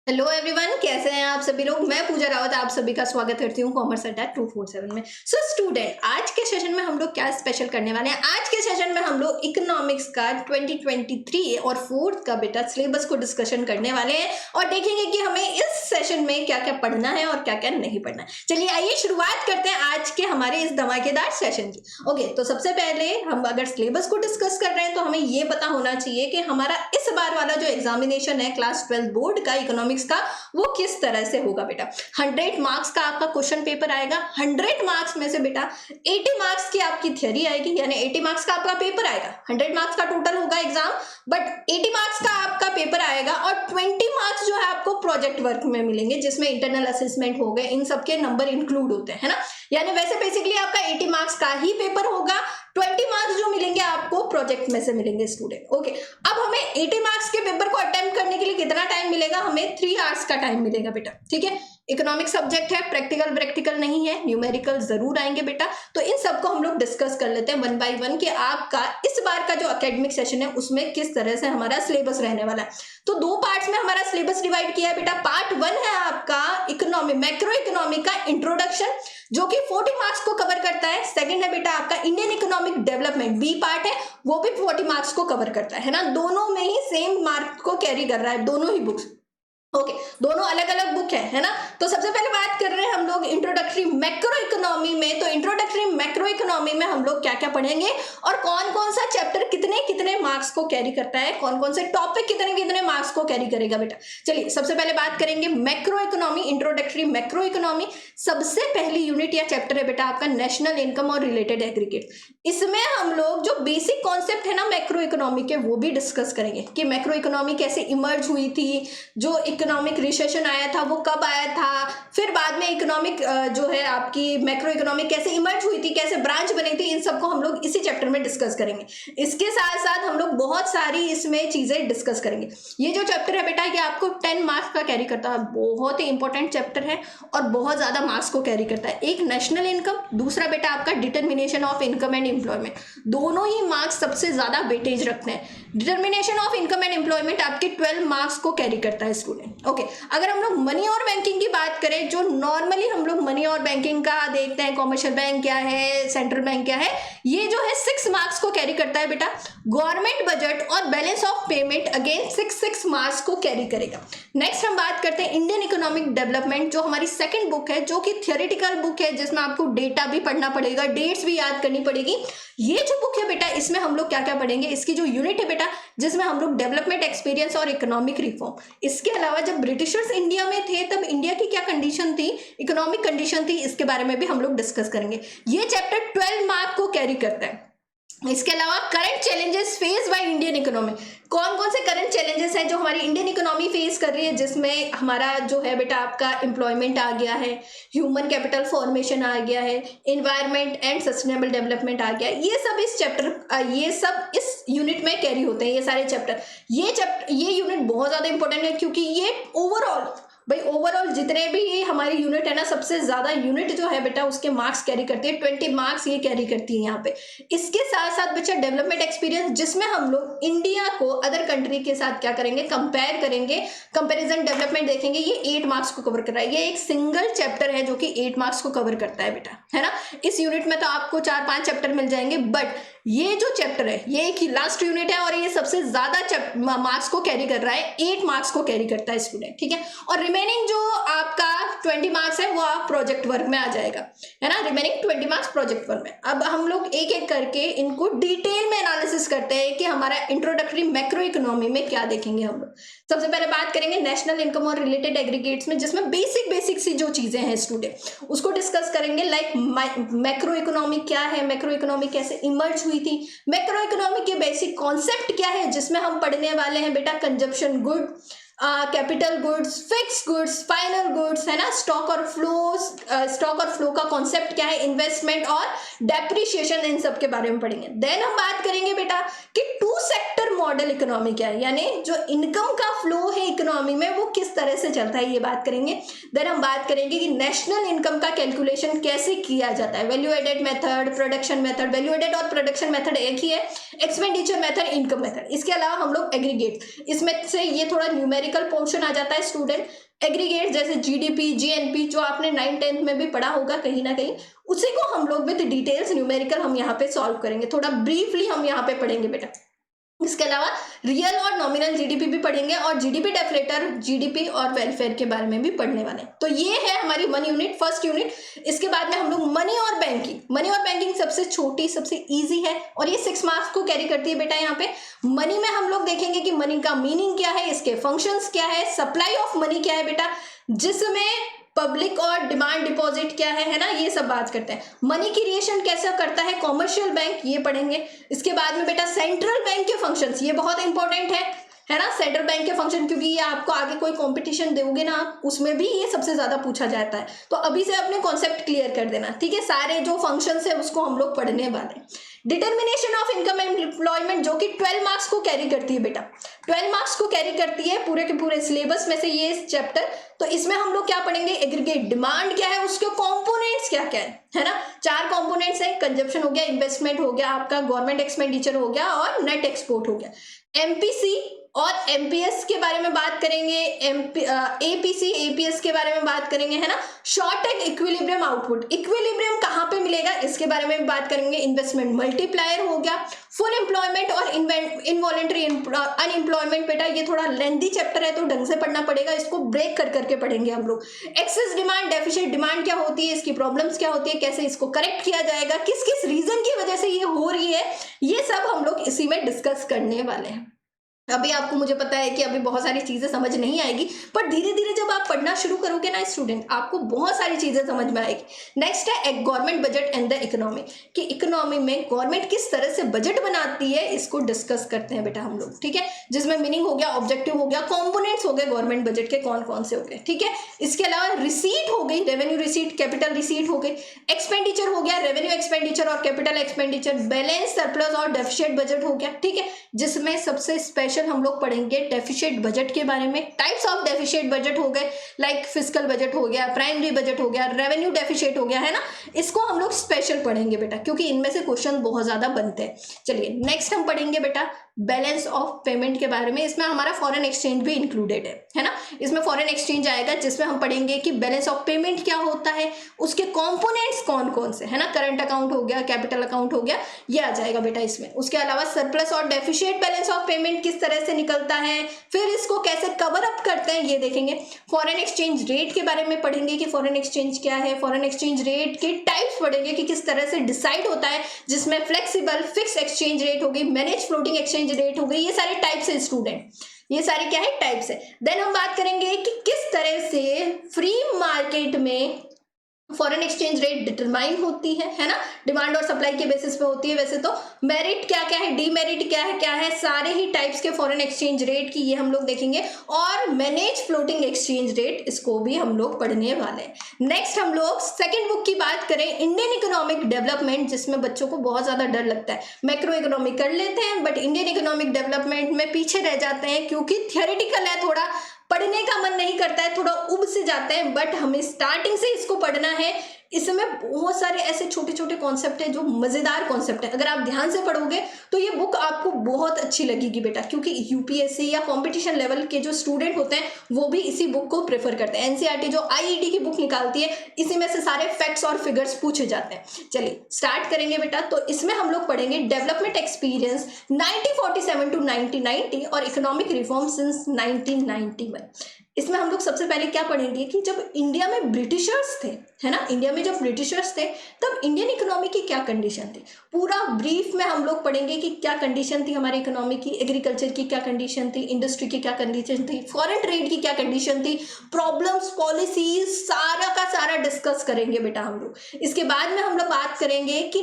Hello everyone, कैसे हैं आप सभी लोग। मैं पूजा रावत आप सभी का स्वागत करती हूँ कॉमर्स अड्डा 247 में। सो स्टूडेंट, आज के सेशन में हम लोग क्या स्पेशल करने वाले हैं। आज के सेशन में हम लोग इकोनॉमिक्स का 2023 और फोर्थ का बेटा सिलेबस को डिस्कशन करने वाले हैं और देखेंगे कि हमें इस सेशन में क्या क्या पढ़ना है और क्या क्या नहीं पढ़ना है। चलिए आइए शुरुआत करते हैं आज के हमारे इस धमाकेदार सेशन की। ओके, तो सबसे पहले हम अगर सिलेबस को डिस्कस कर रहे हैं तो हमें ये पता होना चाहिए कि हमारा इस बार वाला जो एग्जामिनेशन है क्लास 12 बोर्ड का इकोनॉमिक्स का, वो किस तरह से होगा बेटा। 100 मार्क्स का आपका क्वेश्चन पेपर आएगा। 100 मार्क्स में से बेटा 80 मार्क्स की आपकी थ्योरी आएगी, यानी 80 मार्क्स का आपका पेपर आएगा। 100 मार्क्स का टोटल होगा एग्जाम, बट 80 मार्क्स का आपका पेपर आएगा और 20 मार्क्स जो है आपको प्रोजेक्ट वर्क में मिलेंगे, जिसमें इंटरनल असेसमेंट हो गए, इन सबके नंबर इंक्लूड होते हैं, है ना। यानी वैसे बेसिकली आपका 80 मार्क्स का ही पेपर होगा, 20 मार्क्स जो मिलेंगे आपको प्रोजेक्ट में से मिलेंगे स्टूडेंट। ओके, अब हमें 80 मार्क्स के पेपर को अटेम्प्ट करने के लिए कितना टाइम मिलेगा, हमें 3 आवर्स का टाइम मिलेगा बेटा। ठीक है, इकोनॉमिक सब्जेक्ट है, प्रैक्टिकल नहीं है, न्यूमेरिकल जरूर आएंगे बेटा। तो इन सबको हम लोग डिस्कस कर लेते हैं वन बाय वन कि आपका इस बार का जो एकेडमिक सेशन है उसमें किस तरह से हमारा सिलेबस रहने वाला है। तो 2 पार्ट्स में हमारा सिलेबस डिवाइड किया है बेटा। पार्ट 1 है आपका इकोनॉमी, मैक्रो इकोनॉमी का इंट्रोडक्शन, जो कि 40 मार्क्स को कवर करता है। सेकंड है बेटा आपका Indian economic development, B part है, वो भी 40 मार्क्स को कवर करता है ना। दोनों में ही सेम मार्क को कैरी कर रहा है, दोनों ही बुक्स। ओके, दोनों अलग अलग बुक है ना। तो सबसे पहले बात कर रहे हैं हम लोग इंट्रोडक्टरी मैक्रो इकोनॉमी में। तो इंट्रोडक्टरी मैक्रो इकोनॉमी में हम लोग क्या क्या पढ़ेंगे और कौन कौन सा चैप्टर कितने कितने मार्क्स को कैरी करता है, कौन कौन से टॉपिक कितने कितने मार्क्स को कैरी करेगा बेटा। चलिए सबसे पहले बात करेंगे macro economy, introductory macro economy. सबसे पहली यूनिट या चैप्टर है बेटा आपका नेशनल इनकम और रिलेटेड एग्रीगेट। इसमें हम लोग जो बेसिक कॉन्सेप्ट है ना मैक्रो इकोनॉमी के, वो भी डिस्कस करेंगे कि मैक्रो इकोनॉमी कैसे इमर्ज हुई थी, जो इकोनॉमिक रिसेशन आया था वो कब आया था, फिर बाद में इकोनॉमिक जो है आपकी मैक्रो इकोनॉमिक कैसे इमर्ज हुई थी, कैसे ब्रांच बनी थी, इन सबको हम लोग इसी चैप्टर में डिस्कस करेंगे। इसके साथ साथ हम लोग बहुत सारी इसमें चीजें डिस्कस करेंगे। ये जो चैप्टर है बेटा ये आपको 10 मार्क्स का कैरी करता है, बहुत ही इंपॉर्टेंट चैप्टर है और बहुत ज्यादा मार्क्स को कैरी करता है। एक नेशनल इनकम, दूसरा बेटा आपका determination of income and employment. दोनों ही मार्क्स सबसे ज्यादा वेटेज रखते हैं। Determination of income and employment आपके 12 मार्क्स को कैरी करता है स्टूडेंट। ओके, अगर हम लोग मनी और बैंकिंग की बात करें, जो नॉर्मली हम लोग मनी और बैंकिंग का देखते हैं, कॉमर्शियल बैंक क्या है, सेंट्रल बैंक क्या है, ये जो है 6 मार्क्स को कैरी करता है बेटा। गवर्नमेंट बजट और balance of payment again 6 marks को कैरी करेगा। नेक्स्ट हम बात करते हैं इंडियन इकोनॉमिक डेवलपमेंट, जो हमारी सेकंड बुक है, जो कि थियोरेटिकल बुक है, जिसमें आपको डेटा भी पढ़ना पड़ेगा, डेट्स भी याद करनी पड़ेगी। ये जो बुक है बेटा इसमें हम लोग क्या क्या पढ़ेंगे, इसकी जो यूनिट है बेटा जिसमें हम लोग डेवलपमेंट एक्सपीरियंस और इकोनॉमिक रिफॉर्म, इसके अलावा जब ब्रिटिशर्स इंडिया में थे तब इंडिया की क्या कंडीशन थी, इकोनॉमिक कंडीशन थी, इसके बारे में भी हम लोग डिस्कस करेंगे। ये चैप्टर 12 मार्क को कैरी करता है। इसके अलावा current challenges face by Indian economy, कौन कौन से करंट चैलेंजेस हैं जो हमारी इंडियन इकोनॉमी फेस कर रही है, जिसमें हमारा जो है बेटा आपका एम्प्लॉयमेंट आ गया है, ह्यूमन कैपिटल फॉर्मेशन आ गया है, एनवायरमेंट एंड सस्टेनेबल डेवलपमेंट आ गया है। ये सब इस चैप्टर, ये सब इस यूनिट में कैरी होते हैं, ये सारे चैप्टर। ये यूनिट बहुत ज्यादा इंपॉर्टेंट है क्योंकि ये ओवरऑल जितने भी हमारी यूनिट है ना, सबसे ज्यादा यूनिट जो है बेटा उसके मार्क्स कैरी करती है, 20 मार्क्स ये कैरी करती है यहाँ पे। इसके साथ साथ बच्चा डेवलपमेंट एक्सपीरियंस, जिसमें हम लोग इंडिया को अदर कंट्री के साथ क्या करेंगे, कंपेयर करेंगे, कंपेरिजन डेवलपमेंट देखेंगे। ये 8 मार्क्स को कवर कर रहा है। ये एक सिंगल चैप्टर है जो कि 8 मार्क्स को कवर करता है बेटा, है ना। इस यूनिट में तो आपको 4-5 चैप्टर मिल जाएंगे, बट ये जो चैप्टर है ये एक ही लास्ट यूनिट है और ये सबसे ज्यादा मार्क्स को कैरी कर रहा है, 8 मार्क्स को कैरी करता है स्टूडेंट। ठीक है, और रिमेनिंग जो आपका 20 मार्क्स है वो आप प्रोजेक्ट वर्क में आ जाएगा, है ना। रिमेनिंग 20 मार्क्स प्रोजेक्ट वर्क में। अब हम लोग एक एक करके इनको डिटेल में एनालिसिस करते हैं कि हमारा इंट्रोडक्टरी मैक्रो इकोनॉमी में क्या देखेंगे हम लोग। सबसे पहले बात करेंगे नेशनल इनकम और रिलेटेड एग्रीगेट्स में, जिसमें बेसिक सी जो चीजें हैं स्टूडेंट उसको डिस्कस करेंगे। लाइक मैक्रो इकोनॉमी क्या है, मैक्रो इकोनॉमी कैसे इमर्ज हुई थी, मैक्रो इकोनॉमी के बेसिक कॉन्सेप्ट क्या है, जिसमें हम पढ़ने वाले हैं बेटा consumption good, capital goods, fix goods, final goods, है ना। स्टॉक और फ्लो का कॉन्सेप्ट क्या है, इन्वेस्टमेंट और डेप्रिसिएशन, इन सब के बारे में पढ़ेंगे। देन हम बात करेंगे बेटा कि 2 सेक्टर मॉडल इकोनॉमी क्या है, यानी जो इनकम का फ्लो है इकोनॉमी में वो किस तरह से चलता है, ये बात करेंगे। देन हम बात करेंगे कि नेशनल इनकम का कैलकुलेशन कैसे किया जाता है, value added method, production method, value added और प्रोडक्शन मेथड एक ही है, एक्सपेंडिचर मेथड, इनकम मेथड। इसके अलावा हम लोग एग्रीगेट, इसमें से ये थोड़ा न्यूमेरिकल न्यूमेरिकल पोर्शन आ जाता है स्टूडेंट, एग्रीगेट जैसे जीडीपी, जीएनपी, जो आपने 9th-10th में भी पढ़ा होगा कहीं ना कहीं, उसी को हम लोग विद डिटेल्स न्यूमेरिकल हम यहाँ पे सॉल्व करेंगे। थोड़ा ब्रीफली हम यहाँ पे पढ़ेंगे बेटा। इसके अलावा रियल और नॉमिनल जीडीपी भी पढ़ेंगे और जीडीपी डेफलेटर, जीडीपी और वेलफेयर के बारे में भी पढ़ने वाले हैं। तो ये है हमारी 1 यूनिट, फर्स्ट यूनिट। इसके बाद में हम लोग मनी और बैंकिंग, मनी और बैंकिंग सबसे छोटी, सबसे इजी है और ये 6 मार्क्स को कैरी करती है बेटा। यहाँ पे मनी में हम लोग देखेंगे कि मनी का मीनिंग क्या है, इसके फंक्शंस क्या है, सप्लाई ऑफ मनी क्या है बेटा, जिसमें पब्लिक और डिमांड डिपॉजिट क्या है ना, ये सब बात करते हैं। मनी क्रिएशन कैसे करता है कॉमर्शियल बैंक, ये पढ़ेंगे। इसके बाद में बेटा सेंट्रल बैंक के फंक्शंस, ये बहुत इंपॉर्टेंट है ना, सेंट्रल बैंक के फंक्शन, क्योंकि ये आपको आगे कोई कंपटीशन दोगे ना आप, उसमें भी ये सबसे ज्यादा पूछा जाता है। तो अभी से अपने कॉन्सेप्ट क्लियर कर देना, ठीक है। सारे जो फंक्शंस है उसको हम लोग पढ़ने वाले हैं। Determination of income and employment, जो कि 12 मार्क्स को कैरी करती है बेटा, 12 मार्क्स को कैरी करती है पूरे के पूरे सिलेबस में से ये चैप्टर। तो इसमें हम लोग क्या पढ़ेंगे, एग्रीगेट डिमांड क्या है, उसके कंपोनेंट्स क्या क्या है ना, 4 कंपोनेंट्स है, कंजप्शन हो गया, इन्वेस्टमेंट हो गया, आपका गवर्नमेंट एक्सपेंडिचर हो गया और नेट एक्सपोर्ट हो गया। एमपीसी और एमपीएस के बारे में बात करेंगे, एपीसी एपीएस के बारे में बात करेंगे, है ना। शॉर्ट टेक इक्विलिब्रियम आउटपुट, इक्विलिब्रियम कहाँ पे मिलेगा इसके बारे में भी बात करेंगे। इन्वेस्टमेंट मल्टीप्लायर हो गया, फुल एम्प्लॉयमेंट और इनवॉलेंट्री अनएम्प्लॉयमेंट बेटा ये थोड़ा लेंथी चैप्टर है तो ढंग से पढ़ना पड़ेगा, इसको ब्रेक कर करके पढ़ेंगे हम लोग। एक्सेस डिमांड, डेफिशिएंट डिमांड क्या होती है, इसकी प्रॉब्लम्स क्या होती है, कैसे इसको करेक्ट किया जाएगा, किस किस रीजन की वजह से ये हो रही है, ये सब हम लोग इसी में डिस्कस करने वाले हैं। अभी आपको मुझे पता है कि अभी बहुत सारी चीजें समझ नहीं आएगी, पर धीरे धीरे जब आप पढ़ना शुरू करोगे ना स्टूडेंट, आपको बहुत सारी चीजें समझ में आएगी। नेक्स्ट है government budget and the economy, कि इकोनॉमी में गवर्नमेंट किस तरह से बजट बनाती है, इसको डिस्कस करते हैं बेटा हम लोग, ठीक है। जिसमें मीनिंग हो गया, ऑब्जेक्टिव हो गया, कॉम्पोनेंट्स हो गए गवर्नमेंट बजट के कौन कौन से हो गए, ठीक है। इसके अलावा रिसीट हो गई, रेवेन्यू रिसीट, कैपिटल रिसीट हो गई, एक्सपेंडिचर हो गया, रेवेन्यू एक्सपेंडिचर और कैपिटल एक्सपेंडिचर, बैलेंस, सरप्लस और डेफिशिएट बजट हो गया, ठीक है। जिसमें सबसे स्पेशल हम लोग पढ़ेंगे डेफिशिएट बजट के बारे में। टाइप्स ऑफ डेफिशिएट बजट हो गए, लाइक फिस्कल बजट हो गया, प्राइमरी बजट हो गया, रेवेन्यू डेफिशिएट हो गया, है ना। इसको हम लोग स्पेशल पढ़ेंगे बेटा, क्योंकि इनमें से क्वेश्चन बहुत ज्यादा बनते हैं। चलिए नेक्स्ट हम पढ़ेंगे बेटा बैलेंस ऑफ पेमेंट के बारे में। इसमें हमारा फॉरेन एक्सचेंज भी इंक्लूडेड है ना। इसमें फॉरेन एक्सचेंज आएगा, जिसमें हम पढ़ेंगे कि बैलेंस ऑफ पेमेंट क्या होता है, उसके कंपोनेंट्स कौन कौन से, है ना। करंट अकाउंट हो गया, कैपिटल अकाउंट हो गया, ये आ जाएगा बेटा इसमें। उसके अलावा सरप्लस और डेफिशिएट बैलेंस ऑफ पेमेंट किस तरह से निकलता है, फिर इसको कैसे कवर अप करते हैं, ये देखेंगे। फॉरेन एक्सचेंज रेट के बारे में पढ़ेंगे कि फॉरेन एक्सचेंज क्या है, फॉरेन एक्सचेंज रेट के टाइप्स पढ़ेंगे कि किस तरह से डिसाइड होता है, जिसमें फ्लेक्सिबल, फिक्स एक्सचेंज रेट हो गई, मैनेज फ्लोटिंग एक्सचेंज रेट हो गई, ये सारे टाइप्स है स्टूडेंट, ये सारे क्या है टाइप्स है। देन हम बात करेंगे कि किस तरह से फ्री मार्केट में फॉरेन एक्सचेंज रेट डिटरमाइन होती है ना, डिमांड और सप्लाई के बेसिस पे होती है। वैसे तो मेरिट क्या क्या है, डीमेरिट क्या है, सारे ही टाइप्स के फॉरेन एक्सचेंज रेट की ये हम लोग देखेंगे। और मैनेज फ्लोटिंग एक्सचेंज रेट, इसको भी हम लोग पढ़ने वाले हैं। नेक्स्ट हम लोग सेकंड बुक की बात करें, इंडियन इकोनॉमिक डेवलपमेंट, जिसमें बच्चों को बहुत ज्यादा डर लगता है। मैक्रो इकोनॉमिक कर लेते हैं, बट इंडियन इकोनॉमिक डेवलपमेंट में पीछे रह जाते हैं, क्योंकि थियोरेटिकल है, थोड़ा पढ़ने का मन नहीं करता है, थोड़ा उब से जाते हैं। बट हमें स्टार्टिंग से इसको पढ़ना है। इसमें बहुत सारे ऐसे छोटे छोटे कॉन्सेप्ट है जो मजेदार कॉन्सेप्ट है। अगर आप ध्यान से पढ़ोगे तो ये बुक आपको बहुत अच्छी लगेगी बेटा, क्योंकि यूपीएससी या कंपटीशन लेवल के जो स्टूडेंट होते हैं वो भी इसी बुक को प्रेफर करते हैं। एनसीईआरटी जो आईईटी की बुक निकालती है, इसी में से सारे फैक्ट्स और फिगर्स पूछे जाते हैं। चलिए स्टार्ट करेंगे बेटा। तो इसमें हम लोग पढ़ेंगे डेवलपमेंट एक्सपीरियंस 1947 टू 1990 और इकोनॉमिक रिफॉर्म सिंस 1991। इसमें हम लोग सबसे पहले क्या पढ़ेंगे कि जब इंडिया में ब्रिटिशर्स थे, है ना, इंडिया में जब ब्रिटिशर्स थे तब इंडियन इकोनॉमी की क्या कंडीशन थी, पूरा ब्रीफ में हम लोग पढ़ेंगे कि क्या कंडीशन थी हमारी इकोनॉमी की, एग्रीकल्चर की क्या कंडीशन थी, इंडस्ट्री की क्या कंडीशन थी, फॉरेन ट्रेड की क्या कंडीशन थी, प्रॉब्लम्स, पॉलिसीज, सारा का सारा डिस्कस करेंगे बेटा हम लोग। इसके बाद में हम लोग बात करेंगे कि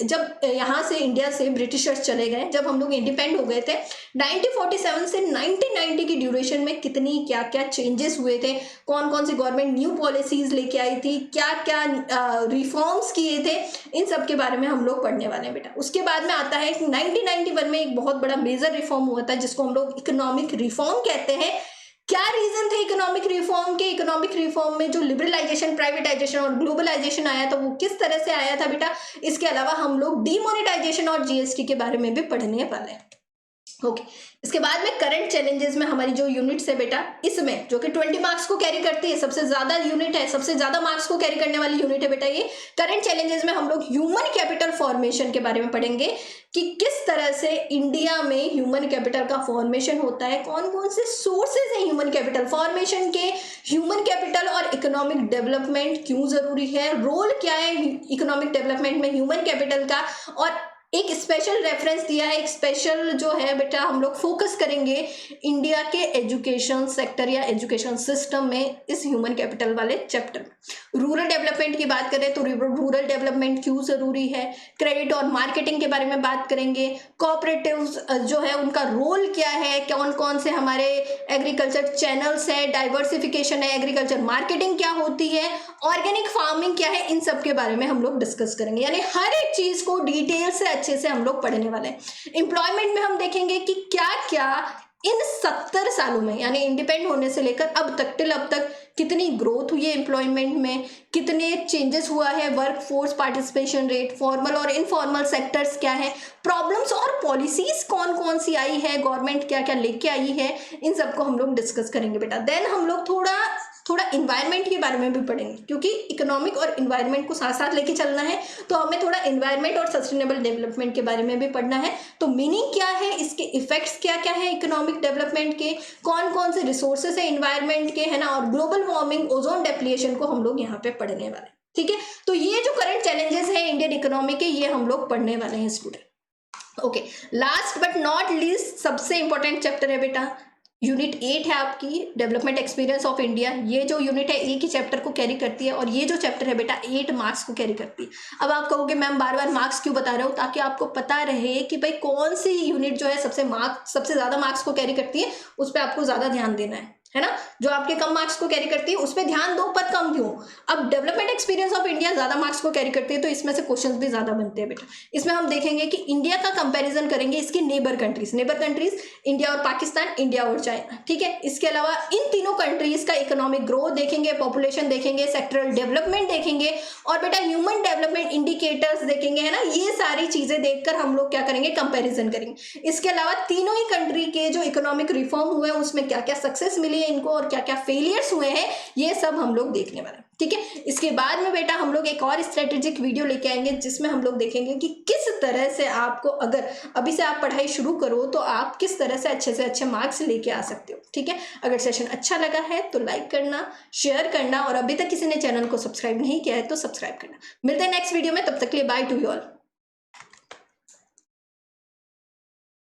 जब यहाँ से इंडिया से ब्रिटिशर्स चले गए, जब हम लोग इंडिपेंडेंट हो गए थे 1947 से 1990 की ड्यूरेशन में कितनी क्या क्या चेंजेस हुए थे, कौन कौन सी गवर्नमेंट न्यू पॉलिसीज लेके आई थी, क्या क्या रिफॉर्म्स किए थे, इन सब के बारे में हम लोग पढ़ने वाले हैं बेटा। उसके बाद में आता है कि 1991 में एक बहुत बड़ा मेजर रिफॉर्म हुआ था, जिसको हम लोग इकोनॉमिक रिफॉर्म कहते हैं। क्या रीजन थे इकोनॉमिक रिफॉर्म के, इकोनॉमिक रिफॉर्म में जो लिबरलाइजेशन, प्राइवेटाइजेशन और ग्लोबलाइजेशन आया था वो किस तरह से आया था बेटा। इसके अलावा हम लोग डीमोनेटाइजेशन और जीएसटी के बारे में भी पढ़ने वाले हैं। ओके इसके बाद में करंट चैलेंजेस में हमारी जो यूनिट्स है बेटा, इसमें जो कि 20 मार्क्स को कैरी करती है, सबसे ज्यादा यूनिट है, सबसे ज्यादा मार्क्स को कैरी करने वाली यूनिट है बेटा ये। करंट चैलेंजेस में हम लोग ह्यूमन कैपिटल फॉर्मेशन के बारे में पढ़ेंगे कि किस तरह से इंडिया में ह्यूमन कैपिटल का फॉर्मेशन होता है, कौन कौन से सोर्सेज हैं ह्यूमन कैपिटल फॉर्मेशन के, ह्यूमन कैपिटल और इकोनॉमिक डेवलपमेंट क्यों जरूरी है, रोल क्या है इकोनॉमिक डेवलपमेंट में ह्यूमन कैपिटल का, और एक स्पेशल रेफरेंस दिया है, एक स्पेशल जो है बेटा हम लोग फोकस करेंगे इंडिया के एजुकेशन सेक्टर या एजुकेशन सिस्टम में इस ह्यूमन कैपिटल वाले चैप्टर। रूरल डेवलपमेंट की बात करें तो रूरल डेवलपमेंट क्यों जरूरी है, क्रेडिट और मार्केटिंग के बारे में बात करेंगे, कोऑपरेटिव्स जो है उनका रोल क्या है, कौन कौन से हमारे एग्रीकल्चर चैनल्स है, डाइवर्सिफिकेशन है, एग्रीकल्चर मार्केटिंग क्या होती है, ऑर्गेनिक फार्मिंग क्या है, इन सब के बारे में हम लोग डिस्कस करेंगे। यानी हर एक चीज को डिटेल से अच्छे से हम लोग पढ़ने वाले हैं। एम्प्लॉयमेंट में हम देखेंगे कि क्या क्या इन 70 सालों में यानी इंडिपेंडेंट होने से लेकर अब तक टिल अब तक कितनी ग्रोथ हुई है एम्प्लॉयमेंट में, कितने चेंजेस हुआ है, work force participation rate, formal और इनफॉर्मल सेक्टर्स क्या है, प्रॉब्लम्स और पॉलिसीज कौन कौन सी आई है, गवर्नमेंट क्या क्या लेके आई है, इन सबको हम लोग डिस्कस करेंगे बेटा। देन हम लोग थोड़ा इन्वायरमेंट के बारे में भी पढ़ेंगे, क्योंकि इकोनॉमिक और इन्वायरमेंट को साथ साथ लेके चलना है, तो हमें थोड़ा इन्वायरमेंट और सस्टेनेबल डेवलपमेंट के बारे में भी पढ़ना है। तो मीनिंग क्या है, इसके इफेक्ट्स क्या क्या है इकोनॉमिक डेवलपमेंट के, कौन कौन से रिसोर्सेस है इन्वायरमेंट के, है ना, और ग्लोबल वार्मिंग, ओजोन डेप्लीशन को हम लोग यहाँ पे पढ़ने वाले हैं। ठीक है, तो ये जो करंट चैलेंजेस है इंडियन इकोनॉमी के, ये हम लोग पढ़ने वाले हैं student. Okay, last but not least सबसे इंपॉर्टेंट चैप्टर है बेटा यूनिट 8 है आपकी, डेवलपमेंट एक्सपीरियंस ऑफ इंडिया। ये जो यूनिट है एक ही चैप्टर को कैरी करती है, और ये जो चैप्टर है बेटा 8 मार्क्स को कैरी करती है। अब आप कहोगे मैम बार बार मार्क्स क्यों बता रहे हो, ताकि आपको पता रहे कि भाई कौन सी यूनिट जो है सबसे ज्यादा मार्क्स को कैरी करती है, उस पर आपको ज्यादा ध्यान देना है ना। जो आपके कम मार्क्स को कैरी करती है उस पर ध्यान दो, पर कम क्यों। अब डेवलपमेंट एक्सपीरियंस ऑफ इंडिया ज्यादा मार्क्स को कैरी करती है, तो इसमें से क्वेश्चंस भी ज्यादा बनते हैं बेटा। इसमें हम देखेंगे कि इंडिया का कंपैरिजन करेंगे इसकी नेबर कंट्रीज इंडिया और पाकिस्तान, इंडिया और चाइना। ठीक है, इसके अलावा इन तीनों कंट्रीज का इकोनॉमिक ग्रोथ देखेंगे, पॉपुलेशन देखेंगे, सेक्टरल डेवलपमेंट देखेंगे, और बेटा ह्यूमन डेवलपमेंट इंडिकेटर्स देखेंगे, है ना। ये सारी चीजें देखकर हम लोग क्या करेंगे, कंपेरिजन करेंगे। इसके अलावा तीनों ही कंट्री के जो इकोनॉमिक रिफॉर्म हुए उसमें क्या क्या सक्सेस मिली है इनको, और क्या क्या फेलियर्स हुए हैं, ये सब हम लोग देखने वाले हैं। ठीक है, इसके बाद में बेटा हम लोग एक और स्ट्रेटेजिक वीडियो लेके आएंगे, जिसमें हम लोग देखेंगे कि किस तरह से आपको, अगर अभी से आप पढ़ाई शुरू करो तो आप किस तरह से अच्छे मार्क्स लेके आ सकते हो। ठीक है, अगर सेशन अच्छा लगा है तो लाइक करना, शेयर करना, और अभी तक किसी ने चैनल को सब्सक्राइब नहीं किया है तो सब्सक्राइब करना। मिलते हैं नेक्स्ट वीडियो में, तब तक के लिए बाय टू यू ऑल।